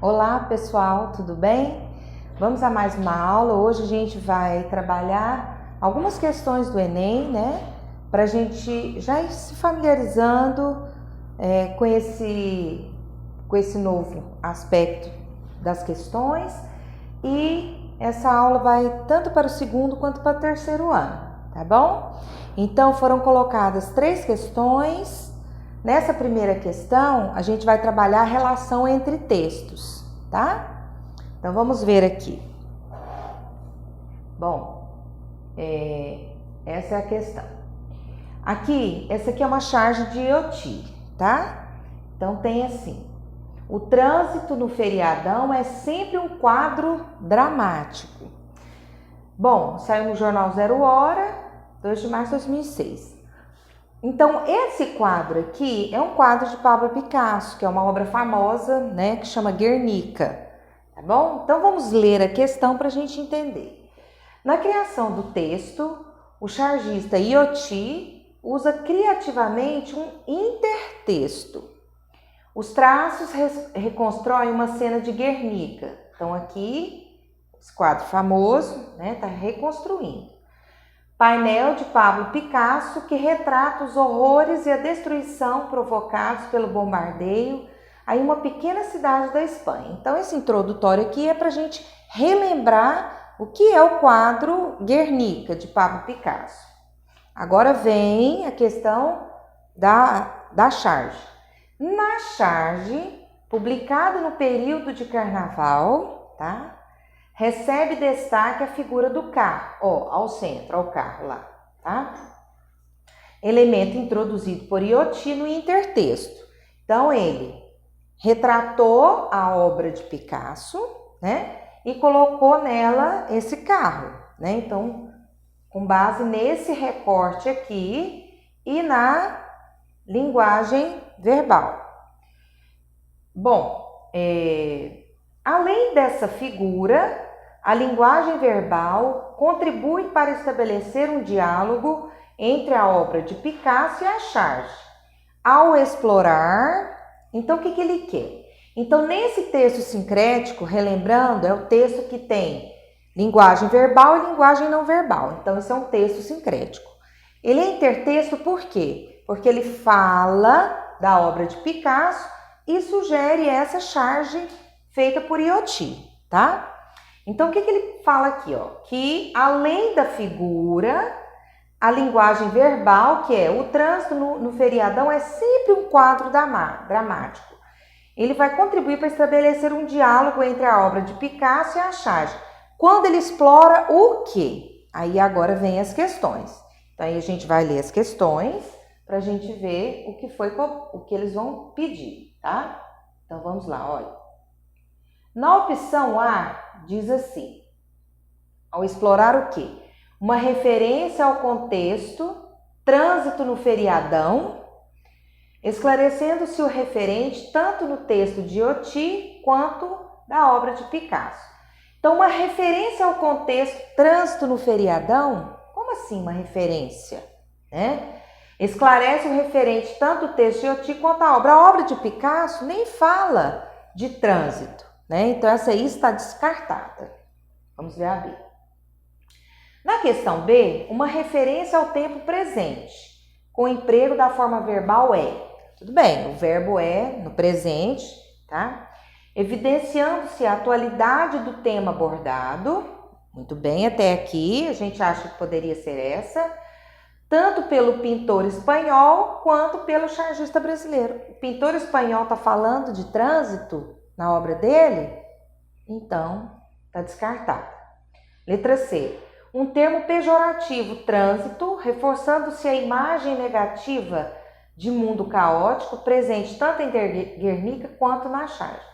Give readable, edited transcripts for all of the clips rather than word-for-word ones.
Olá pessoal, tudo bem? Vamos a mais uma aula. Hoje a gente vai trabalhar algumas questões do Enem, né? Para a gente já ir se familiarizando com esse novo aspecto das questões. E essa aula vai tanto para o segundo quanto para o terceiro ano, tá bom? Então foram colocadas 3 questões. Nessa primeira questão, a gente vai trabalhar a relação entre textos, tá? Então, vamos ver aqui. Bom, essa é a questão. Essa aqui é uma charge de IoT, tá? Então, tem assim: o trânsito no feriadão é sempre um quadro dramático. Bom, saiu no jornal Zero Hora, 2 de março de 2006. Então, esse quadro aqui é um quadro de Pablo Picasso, que é uma obra famosa, né, que chama Guernica, tá bom? Então, vamos ler a questão para a gente entender. Na criação do texto, o chargista IoT usa criativamente um intertexto. Os traços reconstroem uma cena de Guernica. Então, aqui, esse quadro famoso, né, está reconstruindo. Painel de Pablo Picasso que retrata os horrores e a destruição provocados pelo bombardeio em uma pequena cidade da Espanha. Então, esse introdutório aqui é para a gente relembrar o que é o quadro Guernica, de Pablo Picasso. Agora vem a questão da charge. Na charge, publicada no período de carnaval, tá? Recebe destaque a figura do carro, ao centro, ao carro lá, tá? Elemento introduzido por IoT no intertexto. Então, ele retratou a obra de Picasso, né? E colocou nela esse carro, né? Então, com base nesse recorte aqui e na linguagem verbal. Bom, além dessa figura, a linguagem verbal contribui para estabelecer um diálogo entre a obra de Picasso e a charge. Ao explorar, então o que ele quer? Então, nesse texto sincrético, relembrando, é o texto que tem linguagem verbal e linguagem não verbal. Então, esse é um texto sincrético. Ele é intertexto por quê? Porque ele fala da obra de Picasso e sugere essa charge feita por IoT, tá? Então, o que ele fala aqui? Que além da figura, a linguagem verbal, que é o trânsito no feriadão, é sempre um quadro dramático. Ele vai contribuir para estabelecer um diálogo entre a obra de Picasso e a charge. Quando ele explora o quê? Aí agora vem as questões. Então, aí a gente vai ler as questões para a gente ver o que eles vão pedir, tá? Então, vamos lá, olha. Na opção A, diz assim, ao explorar o quê? Uma referência ao contexto, trânsito no feriadão, esclarecendo-se o referente tanto no texto de IoT quanto da obra de Picasso. Então, uma referência ao contexto, trânsito no feriadão, como assim uma referência? Né? Esclarece o referente tanto o texto de IoT quanto a obra. A obra de Picasso nem fala de trânsito, né? Então, essa aí está descartada. Vamos ver a B. Na questão B, uma referência ao tempo presente, com o emprego da forma verbal é. Tudo bem, o verbo é no presente, tá? Evidenciando-se a atualidade do tema abordado. Muito bem, até aqui a gente acha que poderia ser essa. Tanto pelo pintor espanhol quanto pelo chargista brasileiro. O pintor espanhol está falando de trânsito na obra dele? Então, está descartado. Letra C. Um termo pejorativo, trânsito, reforçando-se a imagem negativa de mundo caótico presente tanto em Guernica quanto na charge.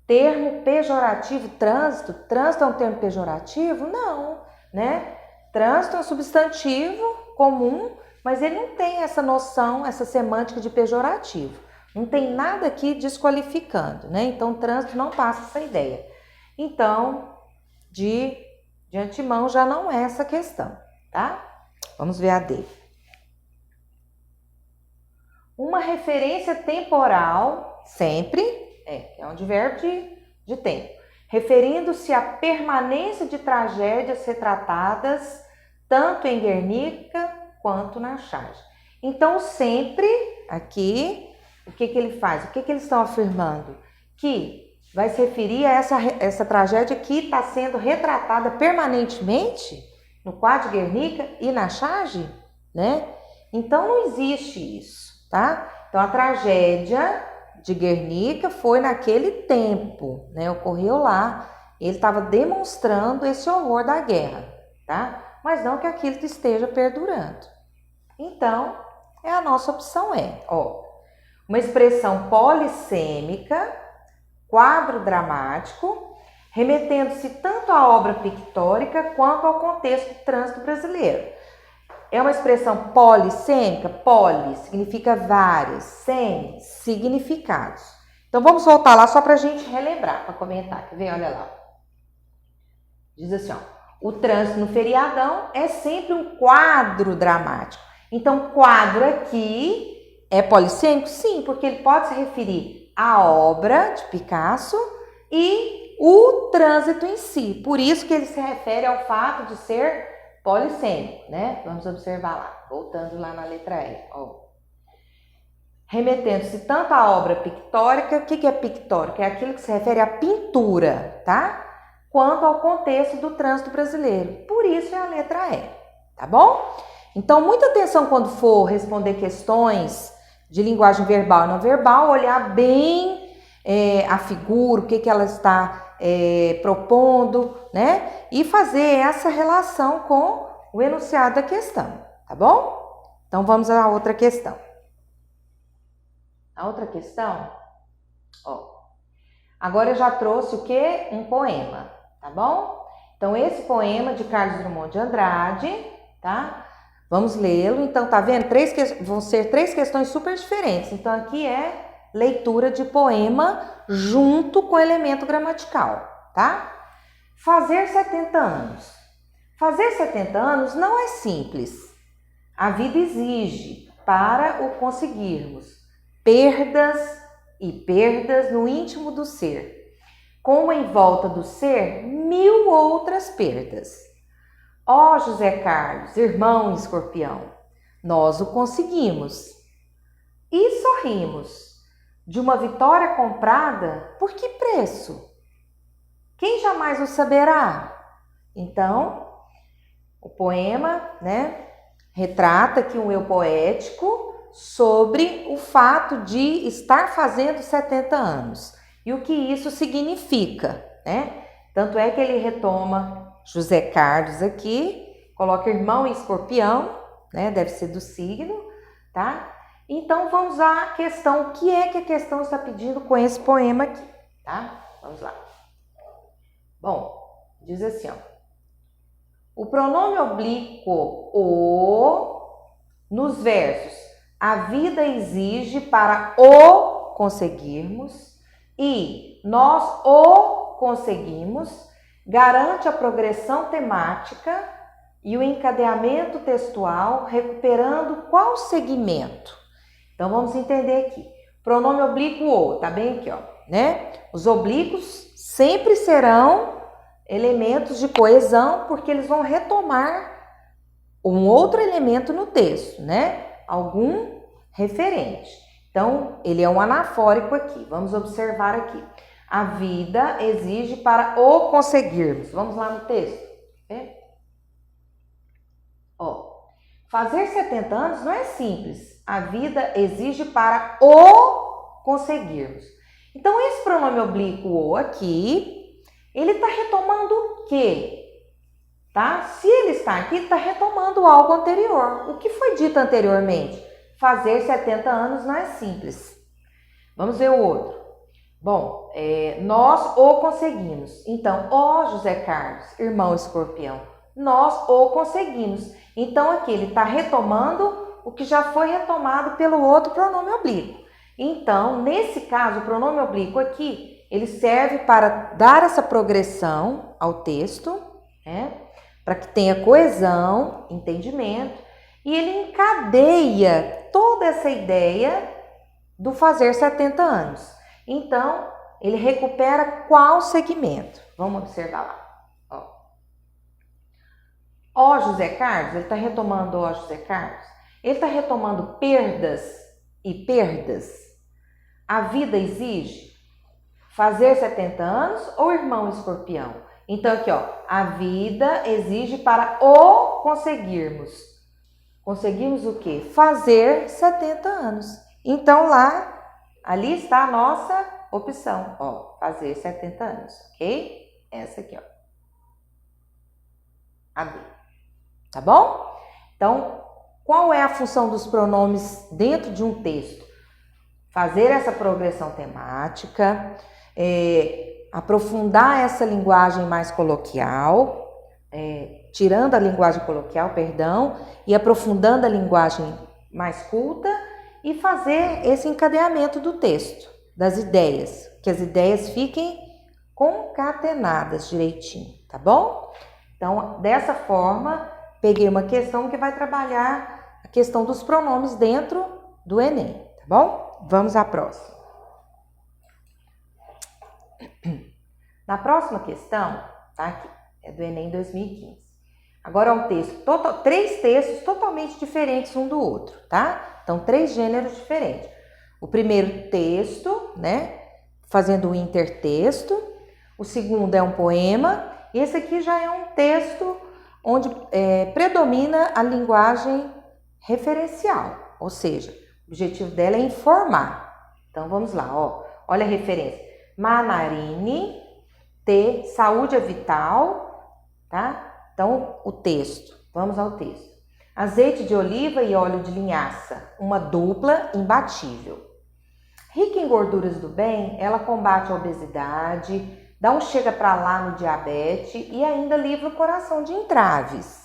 Termo pejorativo, trânsito. Trânsito é um termo pejorativo? Não, né? Trânsito é um substantivo comum, mas ele não tem essa noção, essa semântica de pejorativo. Não tem nada aqui desqualificando, né? Então, trânsito não passa essa ideia. Então, de antemão já não é essa questão, tá? Vamos ver a D. Uma referência temporal, sempre, é um advérbio de tempo, referindo-se à permanência de tragédias retratadas tanto em Guernica quanto na charge. Então, sempre aqui, o que ele faz? O que eles estão afirmando? Que vai se referir a essa tragédia que está sendo retratada permanentemente no quadro de Guernica e na charge, né? Então, não existe isso, tá? Então, a tragédia de Guernica foi naquele tempo, né? Ocorreu lá. Ele estava demonstrando esse horror da guerra, tá? Mas não que aquilo esteja perdurando. Então, a nossa opção uma expressão polissêmica, quadro dramático, remetendo-se tanto à obra pictórica quanto ao contexto do trânsito brasileiro. É uma expressão polissêmica. Poli significa vários, sem significados. Então, vamos voltar lá só para a gente relembrar, para comentar. Quer ver? Olha lá. Diz assim, o trânsito no feriadão é sempre um quadro dramático. Então, quadro aqui é polissêmico? Sim, porque ele pode se referir à obra de Picasso e o trânsito em si. Por isso que ele se refere ao fato de ser polissêmico, né? Vamos observar lá, voltando lá na letra E. Remetendo-se tanto à obra pictórica, o que é pictórica? É aquilo que se refere à pintura, tá? Quanto ao contexto do trânsito brasileiro. Por isso é a letra E, tá bom? Então, muita atenção quando for responder questões de linguagem verbal e não verbal, olhar bem a figura, o que ela está propondo, né? E fazer essa relação com o enunciado da questão, tá bom? Então, vamos à outra questão. A outra questão, agora eu já trouxe o quê? Um poema, tá bom? Então, esse poema de Carlos Drummond de Andrade, tá? Vamos lê-lo. Então, tá vendo? Vão ser 3 questões super diferentes. Então, aqui é leitura de poema junto com elemento gramatical, tá? Fazer 70 anos. Fazer 70 anos não é simples. A vida exige, para o conseguirmos, perdas e perdas no íntimo do ser, como em volta do ser 1000 outras perdas. Ó José Carlos, irmão escorpião, nós o conseguimos e sorrimos. De uma vitória comprada, por que preço? Quem jamais o saberá? Então, o poema, né, retrata aqui um eu poético sobre o fato de estar fazendo 70 anos e o que isso significa, né? Tanto é que ele retoma José Carlos aqui, coloca irmão em escorpião, né? Deve ser do signo, tá? Então, vamos à questão. O que é que a questão está pedindo com esse poema aqui, tá? Vamos lá. Bom, diz assim, o pronome oblíquo o nos versos a vida exige para o conseguirmos e nós o conseguimos garante a progressão temática e o encadeamento textual, recuperando qual segmento? Então, vamos entender aqui. Pronome oblíquo o, tá bem aqui, né? Os oblíquos sempre serão elementos de coesão, porque eles vão retomar um outro elemento no texto, né? Algum referente. Então, ele é um anafórico aqui. Vamos observar aqui. A vida exige para o conseguirmos. Vamos lá no texto. Fazer 70 anos não é simples. A vida exige para o conseguirmos. Então, esse pronome oblíquo o aqui, ele está retomando o quê? Tá? Se ele está aqui, está retomando algo anterior. O que foi dito anteriormente? Fazer 70 anos não é simples. Vamos ver o outro. Bom, nós o conseguimos. Então, ó José Carlos, irmão escorpião, nós o conseguimos. Então, aqui ele está retomando o que já foi retomado pelo outro pronome oblíquo. Então, nesse caso, o pronome oblíquo aqui, ele serve para dar essa progressão ao texto, né? Para que tenha coesão, entendimento, e ele encadeia toda essa ideia do fazer 70 anos. Então, ele recupera qual segmento? Vamos observar lá. Ó, José Carlos, ele está retomando ó, José Carlos. Ele está retomando perdas e perdas. A vida exige fazer 70 anos ou irmão escorpião? Então aqui, ó, a vida exige para o conseguirmos. Conseguimos o quê? Fazer 70 anos. Então ali está a nossa opção, ó, fazer 70 anos, ok? Essa aqui, ó. A B. Tá bom? Então, qual é a função dos pronomes dentro de um texto? Fazer essa progressão temática, aprofundar essa linguagem mais coloquial, tirando a linguagem coloquial, perdão, e aprofundando a linguagem mais culta e fazer esse encadeamento do texto, das ideias, que as ideias fiquem concatenadas direitinho, tá bom? Então, dessa forma, peguei uma questão que vai trabalhar a questão dos pronomes dentro do Enem, tá bom? Vamos à próxima. Na próxima questão, tá aqui, é do Enem 2015. Agora é um texto, três textos totalmente diferentes um do outro, tá? Então, 3 gêneros diferentes. O primeiro texto, né, fazendo um intertexto. O segundo é um poema. E esse aqui já é um texto onde predomina a linguagem referencial, ou seja, o objetivo dela é informar. Então, vamos lá, ó. Olha a referência. Manarini, T, saúde é vital, tá? Então, o texto, vamos ao texto. Azeite de oliva e óleo de linhaça, uma dupla imbatível. Rica em gorduras do bem, ela combate a obesidade, dá um chega pra lá no diabetes e ainda livra o coração de entraves.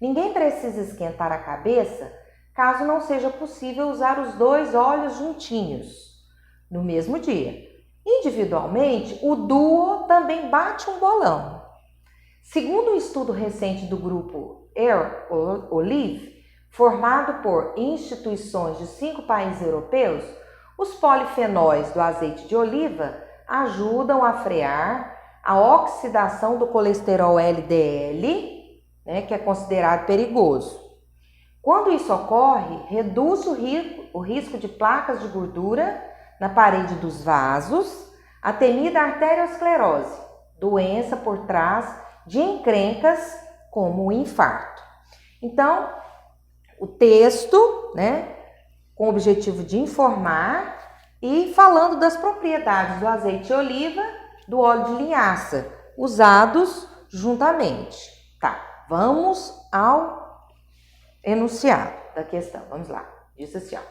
Ninguém precisa esquentar a cabeça caso não seja possível usar os 2 óleos juntinhos no mesmo dia. Individualmente, o duo também bate um bolão. Segundo um estudo recente do grupo Air Olive, formado por instituições de 5 países europeus, os polifenóis do azeite de oliva ajudam a frear a oxidação do colesterol LDL, né, que é considerado perigoso. Quando isso ocorre, reduz o risco de placas de gordura na parede dos vasos, a temida arteriosclerose, doença por trás de encrencas como o infarto. Então, o texto, né, com o objetivo de informar e falando das propriedades do azeite de oliva, do óleo de linhaça, usados juntamente. Tá, vamos ao enunciado da questão. Vamos lá. Diz assim, ó.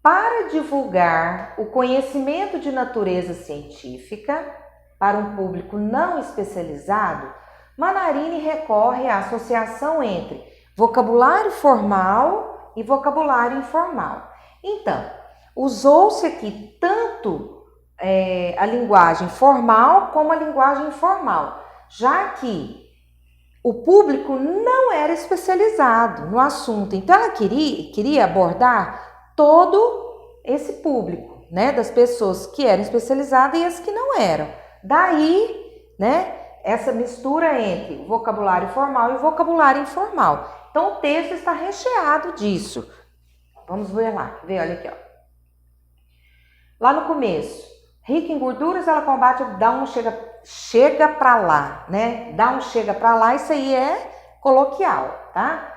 Para divulgar o conhecimento de natureza científica para um público não especializado, Manarini recorre à associação entre vocabulário formal e vocabulário informal. Então, usou-se aqui tanto a linguagem formal como a linguagem informal, já que o público não era especializado no assunto. Então, ela queria abordar todo esse público, né, das pessoas que eram especializadas e as que não eram. Daí, né, essa mistura entre vocabulário formal e vocabulário informal. Então, o texto está recheado disso. Vamos ver lá. Olha aqui, ó. Lá no começo, rica em gorduras, ela combate, dá um chega pra lá, né? Dá um chega pra lá, isso aí é coloquial, tá?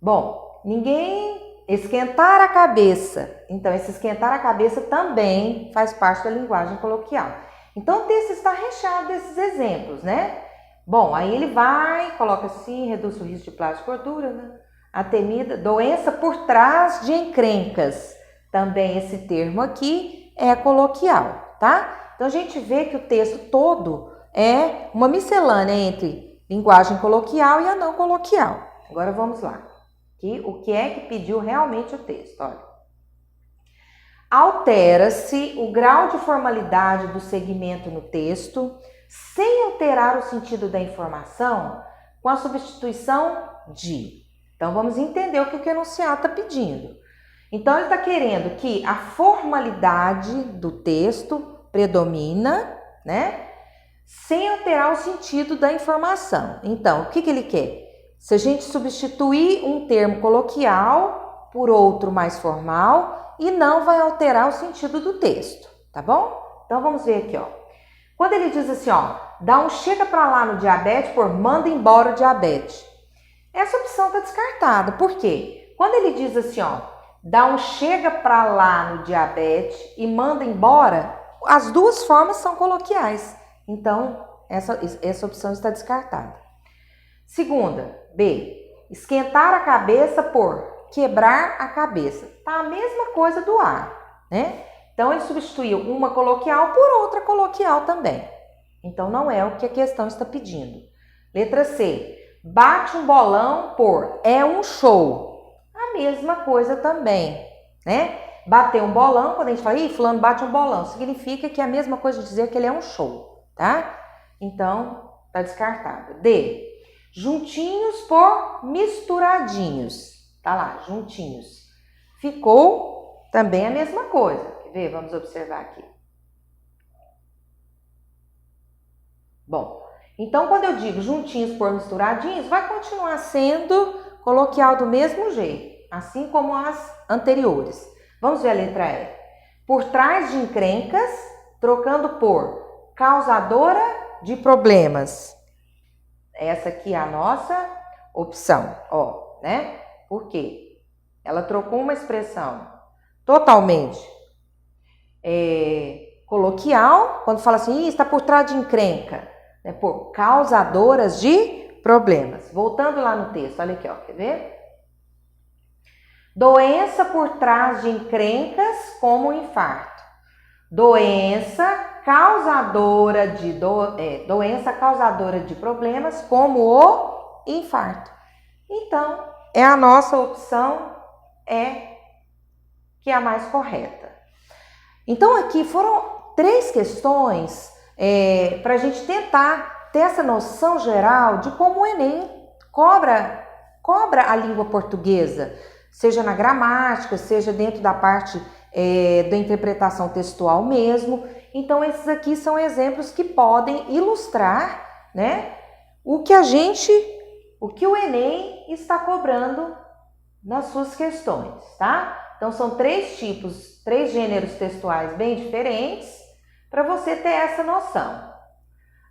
Bom, ninguém esquentar a cabeça. Então, esse esquentar a cabeça também faz parte da linguagem coloquial. Então, o texto está recheado desses exemplos, né? Bom, aí ele coloca assim, reduz o risco de plástico e gordura, né? A temida doença por trás de encrencas. Também esse termo aqui é coloquial, tá? Então, a gente vê que o texto todo é uma miscelânea entre linguagem coloquial e a não coloquial. Agora, vamos lá. Aqui, o que é que pediu realmente o texto? Olha. Altera-se o grau de formalidade do segmento no texto, sem alterar o sentido da informação, com a substituição de. Então, vamos entender o que o enunciado está pedindo. Então, ele está querendo que a formalidade do texto predomina, né? Sem alterar o sentido da informação. Então, o que ele quer? Se a gente substituir um termo coloquial por outro mais formal e não vai alterar o sentido do texto, tá bom? Então, vamos ver aqui, ó. Quando ele diz assim, ó, dá um chega pra lá no diabetes por manda embora o diabetes. Essa opção tá descartada. Por quê? Quando ele diz assim, ó, dá um chega pra lá no diabetes e manda embora, as duas formas são coloquiais. Então, essa opção está descartada. Segunda, B. Esquentar a cabeça por quebrar a cabeça. Tá a mesma coisa do A, né? Então, ele substituiu uma coloquial por outra coloquial também. Então, não é o que a questão está pedindo. Letra C. Bate um bolão por é um show. A mesma coisa também, né? Bater um bolão, quando a gente fala, ih, fulano bate um bolão, significa que é a mesma coisa de dizer que ele é um show, tá? Então, tá descartado. D. Juntinhos por misturadinhos. Tá lá, juntinhos. Ficou também a mesma coisa. Quer ver? Vamos observar aqui. Bom, então quando eu digo juntinhos por misturadinhos, vai continuar sendo coloquial do mesmo jeito, assim como as anteriores. Vamos ver a letra E. Por trás de encrencas, trocando por causadora de problemas. Essa aqui é a nossa opção, ó, né? Por quê? Ela trocou uma expressão totalmente coloquial, quando fala assim, está por trás de encrenca, né? Por causadoras de problemas. Voltando lá no texto, olha aqui, ó, quer ver? Doença por trás de encrencas como o infarto. Doença causadora de problemas como o infarto. Então, a nossa opção que é a mais correta. Então, aqui foram 3 questões para a gente tentar ter essa noção geral de como o Enem cobra a língua portuguesa, seja na gramática, seja dentro da parte da interpretação textual mesmo. Então, esses aqui são exemplos que podem ilustrar, né, o que o Enem está cobrando nas suas questões, tá? Então, são 3 gêneros textuais bem diferentes para você ter essa noção.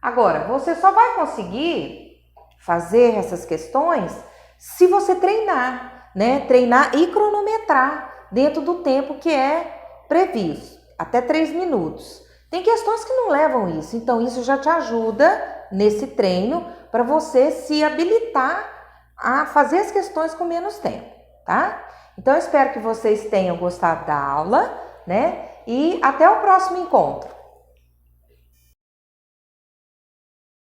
Agora, você só vai conseguir fazer essas questões se você treinar, né? Treinar e cronometrar dentro do tempo que é previsto, até 3 minutos. Tem questões que não levam isso, então isso já te ajuda nesse treino para você se habilitar a fazer as questões com menos tempo, tá? Então, eu espero que vocês tenham gostado da aula, né? E até o próximo encontro.